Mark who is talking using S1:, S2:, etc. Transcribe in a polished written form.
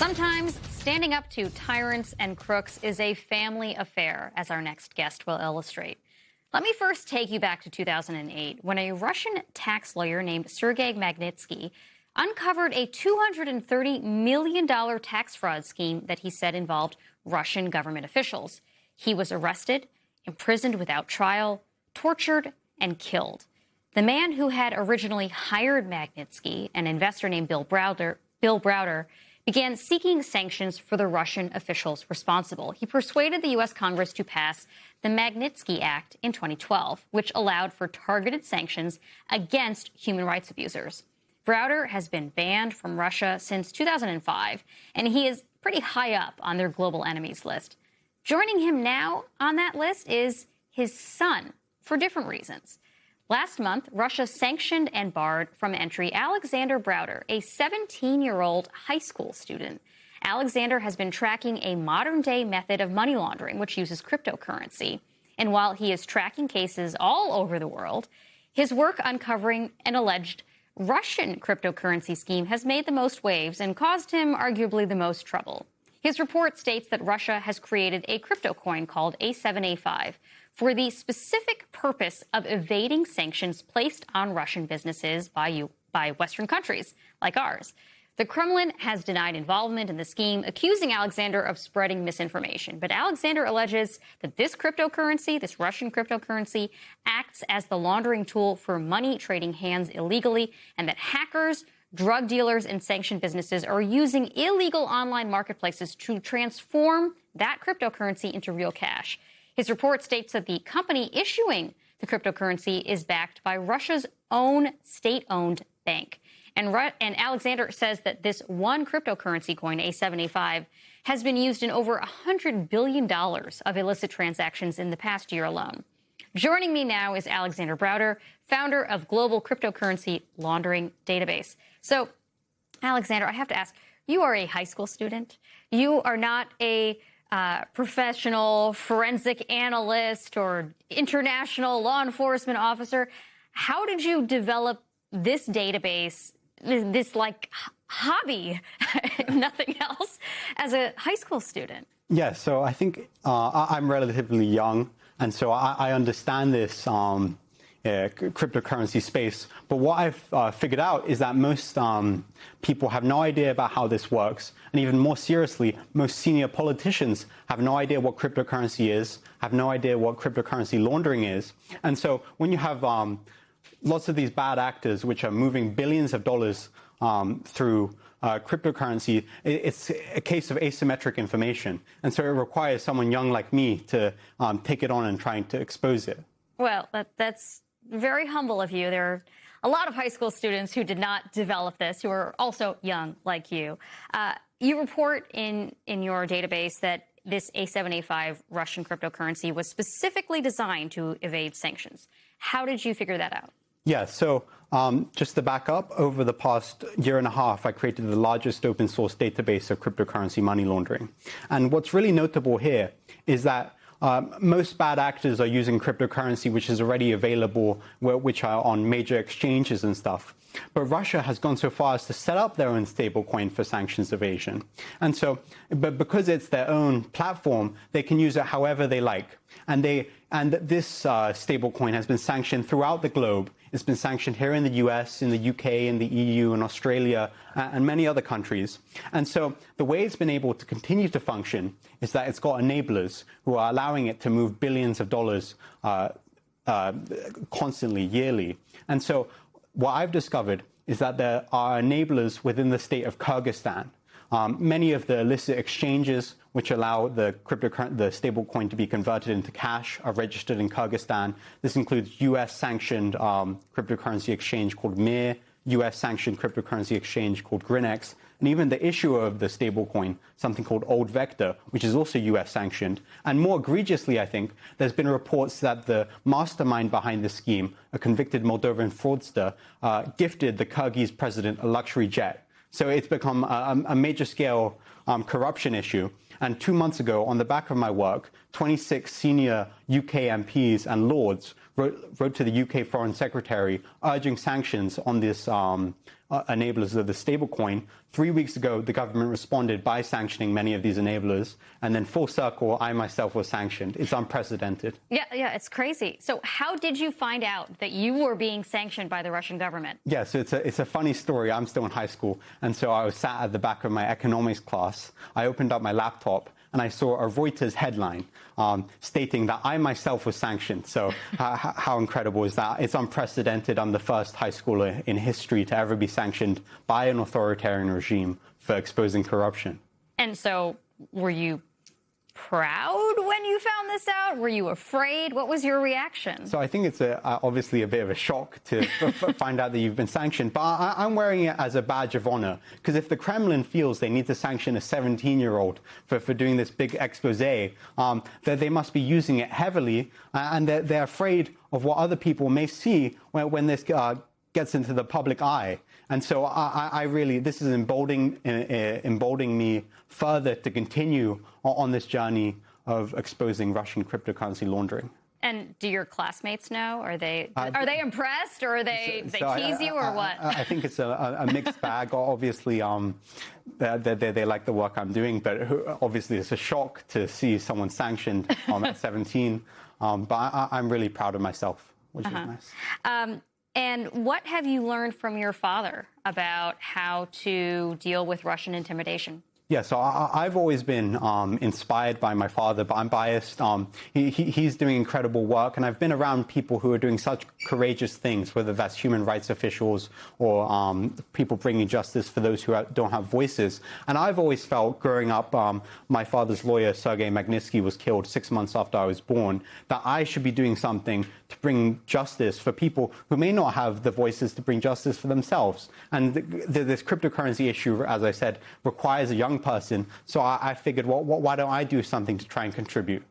S1: Sometimes standing up to tyrants and crooks is a family affair, as our next guest will illustrate. Let me first take you back to 2008, when a Russian tax lawyer named Sergei Magnitsky uncovered a $230 million tax fraud scheme that he said involved Russian government officials. He was arrested, imprisoned without trial, tortured, and killed. The man who had originally hired Magnitsky, an investor named Bill Browder, began seeking sanctions for the Russian officials responsible. He persuaded the U.S. Congress to pass the Magnitsky Act in 2012, which allowed for targeted sanctions against human rights abusers. Browder has been banned from Russia since 2005, and he is pretty high up on their global enemies list. Joining him now on that list is his son, for different reasons. Last month, Russia sanctioned and barred from entry Alexander Browder, a 17-year-old high school student. Alexander has been tracking a modern-day method of money laundering, which uses cryptocurrency. And while he is tracking cases all over the world, his work uncovering an alleged Russian cryptocurrency scheme has made the most waves and caused him arguably the most trouble. His report states that Russia has created a crypto coin called A7A5 for the specific purpose of evading sanctions placed on Russian businesses by Western countries like ours. The Kremlin has denied involvement in the scheme, accusing Alexander of spreading misinformation. But Alexander alleges that this cryptocurrency, this Russian cryptocurrency, acts as the laundering tool for money trading hands illegally, and that hackers, drug dealers, and sanctioned businesses are using illegal online marketplaces to transform that cryptocurrency into real cash. His report states that the company issuing the cryptocurrency is backed by Russia's own state-owned bank. And Alexander says that this one cryptocurrency coin, A7A5, has been used in over $100 billion of illicit transactions in the past year alone. Joining me now is Alexander Browder, founder of Global Cryptocurrency Laundering Database. So, Alexander, I have to ask, you are a high school student. You are not a professional forensic analyst or international law enforcement officer. How did you develop this database, this like hobby, if nothing else, as a high school student?
S2: Yeah, so I think I'm relatively young, and so I understand this cryptocurrency space. But what I've figured out is that most people have no idea about how this works. And even more seriously, most senior politicians have no idea what cryptocurrency is, have no idea what cryptocurrency laundering is. And so when you have lots of these bad actors which are moving billions of dollars through cryptocurrency, it's a case of asymmetric information. And so it requires someone young like me to take it on and trying to expose it.
S1: Well, that's very humble of you. There are a lot of high school students who did not develop this, who are also young like you. You report in your database that this A7A5 Russian cryptocurrency was specifically designed to evade sanctions. How did you figure that out?
S2: Yeah, so just to back up, over the past year and a half, I created the largest open source database of cryptocurrency money laundering. And what's really notable here is that most bad actors are using cryptocurrency, which is already available, which are on major exchanges and stuff. But Russia has gone so far as to set up their own stablecoin for sanctions evasion. And so, but because it's their own platform, they can use it however they like. And this stablecoin has been sanctioned throughout the globe. It's been sanctioned here in the US, in the UK, in the EU, in Australia, and many other countries. And so the way it's been able to continue to function is that it's got enablers who are allowing it to move billions of dollars constantly, yearly. And so what I've discovered is that there are enablers within the state of Kyrgyzstan. Many of the illicit exchanges which allow the stablecoin to be converted into cash are registered in Kyrgyzstan. This includes US-sanctioned cryptocurrency exchange called Mir, US-sanctioned cryptocurrency exchange called Grinex, and even the issuer of the stablecoin, something called Old Vector, which is also US-sanctioned. And more egregiously, I think, there's been reports that the mastermind behind the scheme, a convicted Moldovan fraudster, gifted the Kyrgyz president a luxury jet. So it's become a major-scale corruption issue. And 2 months ago, on the back of my work, 26 senior UK MPs and lords wrote to the UK Foreign Secretary urging sanctions on this enablers of the stablecoin. 3 weeks ago, the government responded by sanctioning many of these enablers, and then full circle, I myself was sanctioned. It's unprecedented.
S1: Yeah, it's crazy. So how did you find out that you were being sanctioned by the Russian government?
S2: Yeah, so it's a funny story. I'm still in high school, and so I was sat at the back of my economics class. I opened up my laptop, and I saw a Reuters headline stating that I myself was sanctioned. So how incredible is that? It's unprecedented. I'm the first high schooler in history to ever be sanctioned by an authoritarian regime for exposing corruption.
S1: And so were you proud when you found this out? Were you afraid? What was your reaction?
S2: So I think it's obviously a bit of a shock to find out that you've been sanctioned, but I'm wearing it as a badge of honor, because if the Kremlin feels they need to sanction a 17-year-old for doing this big expose, that they must be using it heavily, and they're afraid of what other people may see when this gets into the public eye. And so I really, this is emboldening me further to continue on this journey of exposing Russian cryptocurrency laundering.
S1: And do your classmates know? Are they impressed, or they tease you, or what?
S2: I think it's a mixed bag. Obviously, they like the work I'm doing, but obviously it's a shock to see someone sanctioned at 17. But I'm really proud of myself, which is nice.
S1: And what have you learned from your father about how to deal with Russian intimidation?
S2: Yeah, so I've always been inspired by my father, but I'm biased. He's doing incredible work, and I've been around people who are doing such courageous things, whether that's human rights officials or people bringing justice for those who don't have voices. And I've always felt, growing up, my father's lawyer, Sergei Magnitsky, was killed 6 months after I was born, that I should be doing something to bring justice for people who may not have the voices to bring justice for themselves. And this cryptocurrency issue, as I said, requires a young person. So I figured, well, why don't I do something to try and contribute?